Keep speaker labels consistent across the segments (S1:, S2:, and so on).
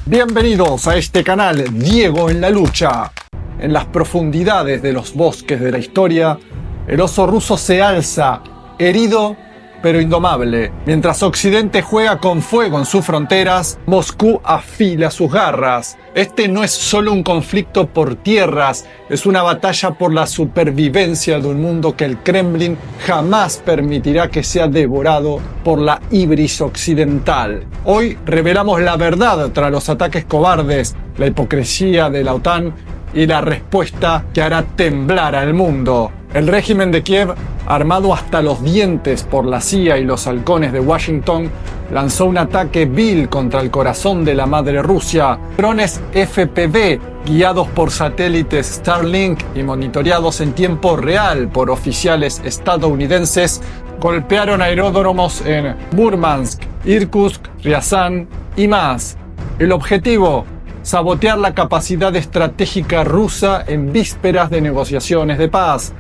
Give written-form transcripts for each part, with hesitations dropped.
S1: Bienvenidos a este canal Diego en la lucha. En las profundidades de los bosques de la historia, el oso ruso se alza, herido pero indomable. Mientras Occidente juega con fuego en sus fronteras, Moscú afila sus garras. Este no es solo un conflicto por tierras, es una batalla por la supervivencia de un mundo que el Kremlin jamás permitirá que sea devorado por la ibris occidental. Hoy revelamos la verdad tras los ataques cobardes, la hipocresía de la OTAN y la respuesta que hará temblar al mundo. El régimen de Kiev, armado hasta los dientes por la CIA y los halcones de Washington, lanzó un ataque vil contra el corazón de la madre Rusia. Drones FPV, guiados por satélites Starlink y monitoreados en tiempo real por oficiales estadounidenses, golpearon aeródromos en Murmansk, Irkutsk, Ryazán y más. El objetivo: sabotear la capacidad estratégica rusa en vísperas de negociaciones de paz.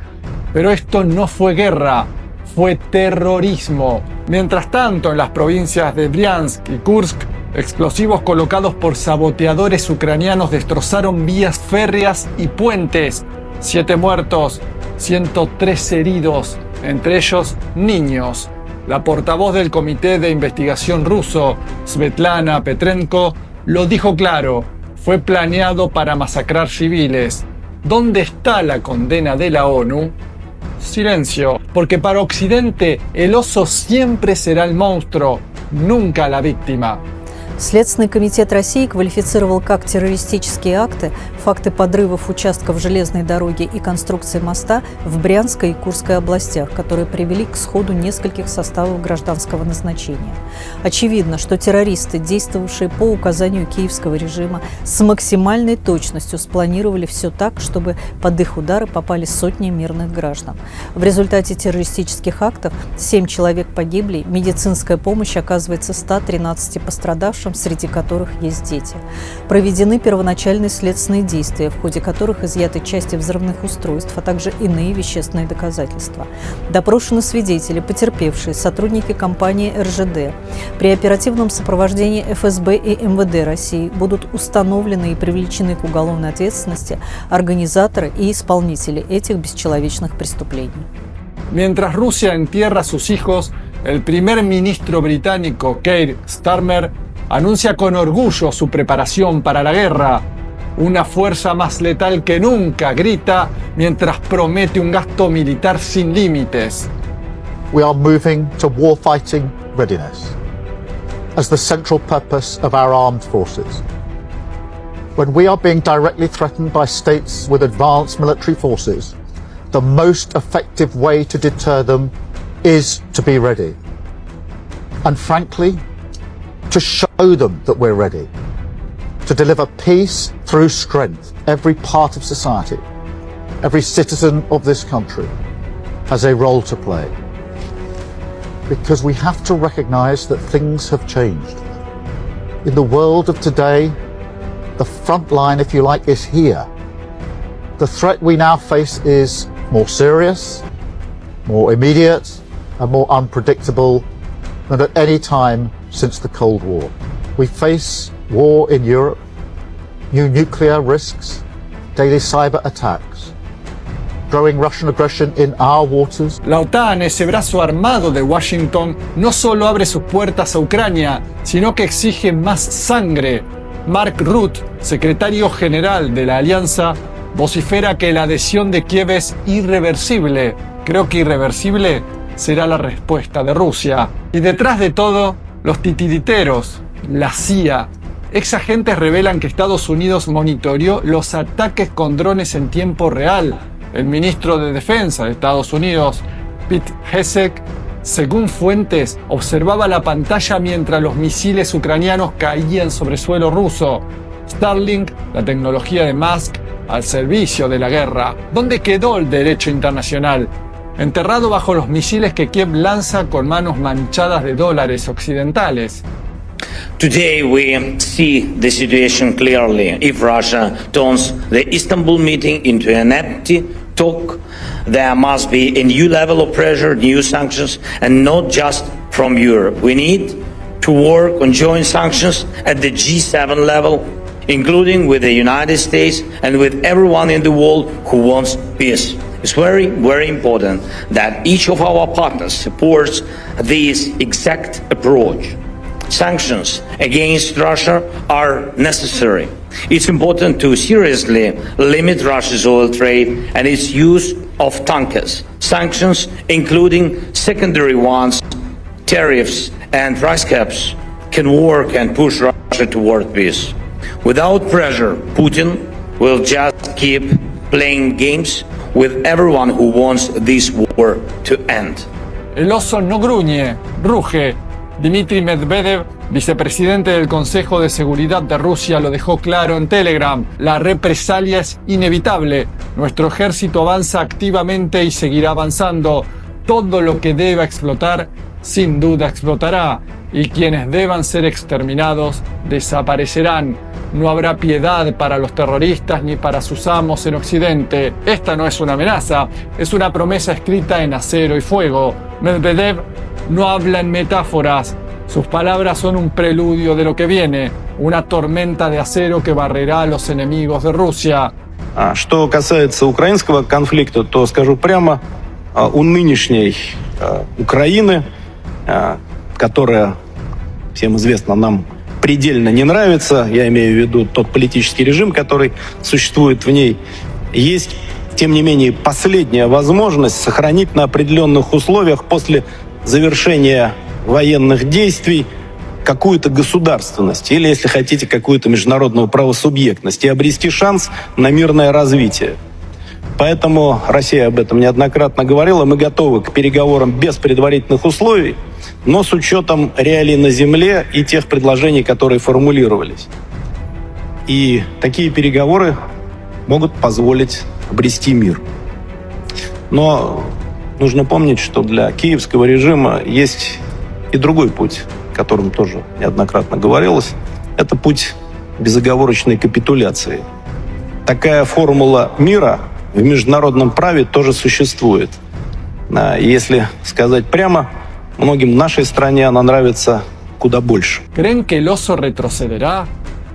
S1: Pero esto no fue guerra, fue terrorismo. Mientras tanto, en las provincias de Bryansk y Kursk, explosivos colocados por saboteadores ucranianos destrozaron vías férreas y puentes. 7 muertos, 103 heridos, entre ellos niños. La portavoz del Comité de Investigación ruso, Svetlana Petrenko, lo dijo claro: fue planeado para masacrar civiles. ¿Dónde está la condena de la ONU? Silencio, porque para Occidente el oso siempre será el monstruo, nunca la víctima.
S2: Следственный комитет России квалифицировал как террористические акты факты подрывов участков железной дороги и конструкции моста в Брянской и Курской областях, которые привели к сходу нескольких составов гражданского назначения. Очевидно, что террористы, действовавшие по указанию киевского режима, с максимальной точностью спланировали все так, чтобы под их удары попали сотни мирных граждан. В результате террористических актов 7 человек погибли, медицинская помощь оказывается 113 пострадавшим, среди которых есть дети. Проведены первоначальные следственные действия, в ходе которых изъяты части взрывных устройств, а также иные вещественные доказательства. Допрошены свидетели, потерпевшие, сотрудники компании РЖД. При оперативном сопровождении ФСБ и МВД России будут установлены и привлечены к уголовной ответственности организаторы и исполнители этих бесчеловечных преступлений.
S1: Mientras Rusia entierra a sus hijos, el primer ministro británico Keir Starmer anuncia con orgullo su preparación para la guerra. Una fuerza más letal que nunca, grita mientras promete un gasto militar sin límites.
S3: We are moving to warfighting readiness as the central purpose of our armed forces. When we are being directly threatened by states with advanced military forces, the most effective way to deter them is to be ready. And frankly, to show them that we're ready. To deliver peace through strength. Every part of society, every citizen of this country has a role to play. Because we have to recognize that things have changed. In the world of today, the front line, if you like, is here. The threat we now face is more serious, more immediate, and more unpredictable than at any time since the Cold War. We face war in Europe, new nuclear risks, daily cyber attacks, growing Russian aggression in our waters.
S1: La OTAN, ese brazo armado de Washington, no solo abre sus puertas a Ucrania, sino que exige más sangre. Mark Rutte, secretario general de la alianza, vocifera que la adhesión de Kiev es irreversible. Creo que irreversible será la respuesta de Rusia. Y detrás de todo, los titiriteros, la CIA. Ex agentes revelan que Estados Unidos monitoreó los ataques con drones en tiempo real. El ministro de Defensa de Estados Unidos, Pete Hegseth, según fuentes, observaba la pantalla mientras los misiles ucranianos caían sobre suelo ruso. Starlink, la tecnología de Musk, al servicio de la guerra. ¿Dónde quedó el derecho internacional? Enterrado bajo los misiles que Kiev lanza con manos manchadas de dólares occidentales.
S4: Today we see the situation clearly. If Russia turns the Istanbul meeting into an empty talk, there must be a new level of pressure, new sanctions, and not just from Europe. We need to work on joint sanctions at the G7 level, including with the United States and with everyone in the world who wants peace. It's very, very important that each of our partners supports this exact approach. Sanctions against Russia are necessary. It's important to seriously limit Russia's oil trade and its use of tankers. Sanctions, including secondary ones, tariffs and price caps, can work and push Russia toward peace. Without pressure, Putin will just keep playing games with everyone who wants this war to end.
S1: El oso no gruñe, ruge. Dmitry Medvedev, vicepresidente del Consejo de Seguridad de Rusia, lo dejó claro en Telegram. La represalia es inevitable. Nuestro ejército avanza activamente y seguirá avanzando. Todo lo que deba explotar, sin duda explotará. Y quienes deban ser exterminados, desaparecerán. No habrá piedad para los terroristas ni para sus amos en Occidente. Esta no es una amenaza, es una promesa escrita en acero y fuego. Medvedev no habla en metáforas. Sus palabras son un preludio de lo que viene, una tormenta de acero que barrerá a los enemigos de Rusia.
S5: Что касается украинского конфликта, то скажу прямо, у нынешней Украины, которая, всем известно, нам предельно не нравится, я имею в виду тот политический режим, который существует в ней, есть, тем не менее, последняя возможность сохранить на определенных условиях после завершения военных действий какую-то государственность или, если хотите, какую-то международную правосубъектность и обрести шанс на мирное развитие. Поэтому Россия об этом неоднократно говорила. Мы готовы к переговорам без предварительных условий, но с учетом реалий на земле и тех предложений, которые формулировались. И такие переговоры могут позволить обрести мир. Но нужно помнить, что для киевского режима есть и другой путь, о котором тоже неоднократно говорилось. Это путь безоговорочной капитуляции. Такая формула мира в международном праве тоже существует. Если сказать прямо, многим в нашей стране она нравится куда больше.
S1: ¿Creen que el oso retrocederá?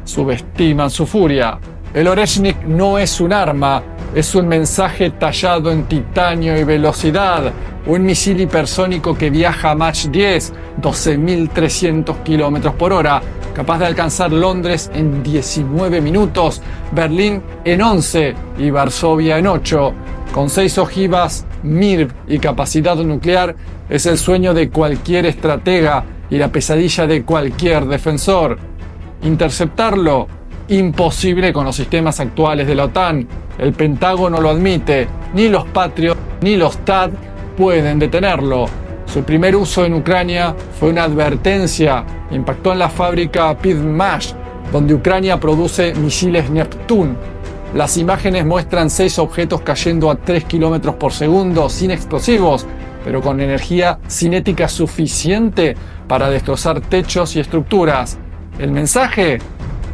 S1: Subestiman su furia. El Oreshnik no es un arma, es un mensaje tallado en titanio y velocidad. Un misil hipersónico que viaja a Mach 10, 12.300 kilómetros por hora, capaz de alcanzar Londres en 19 minutos, Berlín en 11 y Varsovia en 8. Con 6 ojivas, MIRV y capacidad nuclear, es el sueño de cualquier estratega y la pesadilla de cualquier defensor. Interceptarlo, imposible con los sistemas actuales de la OTAN. El Pentágono lo admite, ni los Patriot ni los THAAD pueden detenerlo. Su primer uso en Ucrania fue una advertencia. Impactó en la fábrica Pivmash, donde Ucrania produce misiles Neptune. Las imágenes muestran 6 objetos cayendo a 3 kilómetros por segundo sin explosivos, pero con energía cinética suficiente para destrozar techos y estructuras. El mensaje: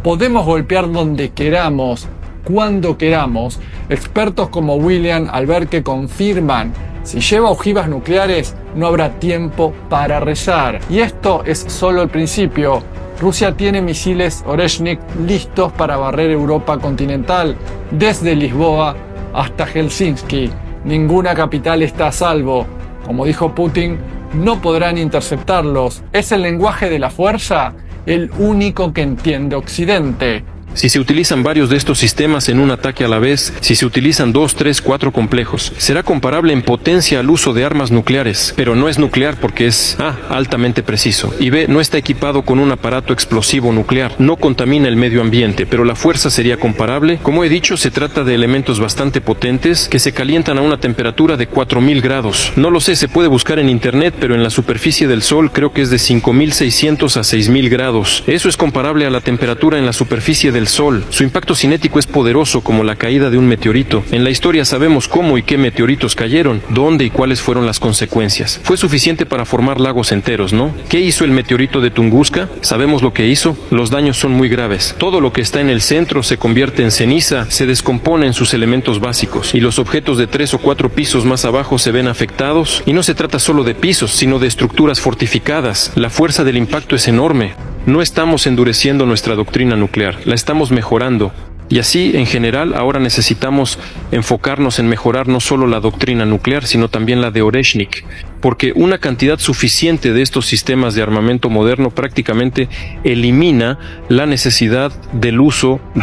S1: podemos golpear donde queramos, cuando queramos. Expertos como William Alberque confirman: si lleva ojivas nucleares, no habrá tiempo para rezar. Y esto es solo el principio. Rusia tiene misiles Oreshnik listos para barrer Europa continental, desde Lisboa hasta Helsinki. Ninguna capital está a salvo. Como dijo Putin, no podrán interceptarlos. ¿Es el lenguaje de la fuerza? El único que entiende Occidente.
S6: Si se utilizan varios de estos sistemas en un ataque a la vez, si se utilizan 2, 3, 4 complejos, será comparable en potencia al uso de armas nucleares, pero no es nuclear porque es A, altamente preciso, y B, no está equipado con un aparato explosivo nuclear, no contamina el medio ambiente, pero la fuerza sería comparable. Como he dicho, se trata de elementos bastante potentes que se calientan a una temperatura de 4000 grados. No lo sé, se puede buscar en internet, pero en la superficie del Sol creo que es de 5600 a 6000 grados. Eso es comparable a la temperatura en la superficie del del Sol. Su impacto cinético es poderoso como la caída de un meteorito. En la historia sabemos cómo y qué meteoritos cayeron, dónde y cuáles fueron las consecuencias. Fue suficiente para formar lagos enteros, ¿no? ¿Qué hizo el meteorito de Tunguska? ¿Sabemos lo que hizo? Los daños son muy graves. Todo lo que está en el centro se convierte en ceniza, se descompone en sus elementos básicos, y los objetos de 3 o 4 pisos más abajo se ven afectados. Y no se trata solo de pisos, sino de estructuras fortificadas. La fuerza del impacto es enorme. No estamos endureciendo nuestra doctrina nuclear, la estamos mejorando. Y así, en general, ahora necesitamos enfocarnos en mejorar no solo la doctrina nuclear, sino también la de Oreshnik, porque una cantidad suficiente de estos sistemas de armamento moderno prácticamente elimina la necesidad del uso de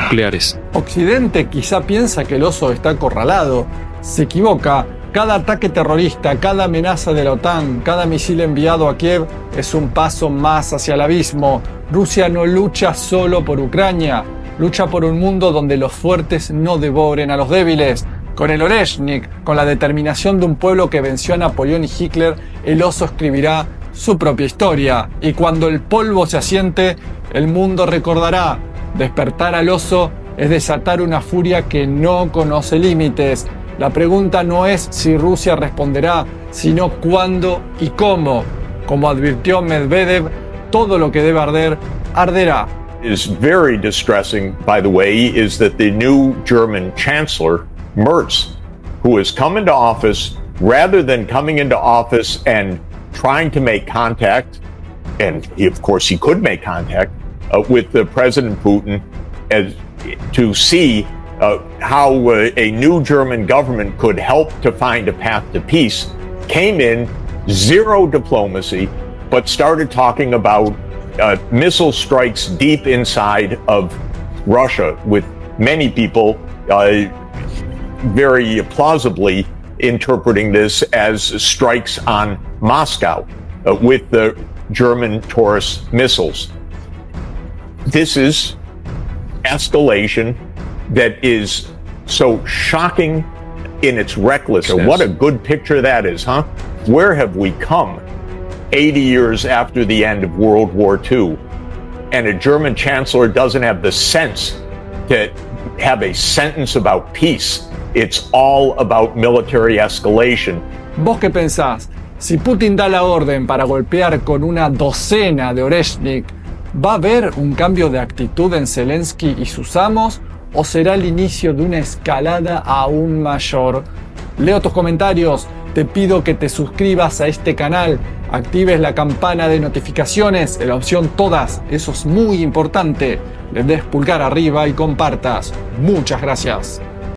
S6: nucleares.
S1: Occidente quizá piensa que el oso está acorralado. Se equivoca. Cada ataque terrorista, cada amenaza de la OTAN, cada misil enviado a Kiev es un paso más hacia el abismo. Rusia no lucha solo por Ucrania, lucha por un mundo donde los fuertes no devoren a los débiles. Con el Oreshnik, con la determinación de un pueblo que venció a Napoleón y Hitler, el oso escribirá su propia historia. Y cuando el polvo se asiente, el mundo recordará. Despertar al oso es desatar una furia que no conoce límites. La pregunta no es si Rusia responderá, sino cuándo y cómo. Como advirtió Medvedev, todo lo que debe arder, arderá.
S7: Is very distressing, by the way, is that the new German Chancellor, Merz, who has come into office, rather than coming into office and trying to make contact, and of course he could make contact, with President Putin as to see how a new German government could help to find a path to peace, came in, zero diplomacy, but started talking about missile strikes deep inside of Russia, with many people very plausibly interpreting this as strikes on Moscow with the German Taurus missiles. This is escalation that is so shocking in its recklessness. What a good picture that is, huh? Where have we come 80 years after the end of World War II, and a German chancellor doesn't have the sense to have a sentence about peace? It's all about military escalation.
S1: ¿Vos qué pensás? Si Putin da la orden para golpear con una docena de Oreshnik, ¿va a haber un cambio de actitud en Zelensky y sus amos? ¿O será el inicio de una escalada aún mayor? Leo tus comentarios, te pido que te suscribas a este canal, actives la campana de notificaciones en la opción todas, eso es muy importante, le des pulgar arriba y compartas. Muchas gracias.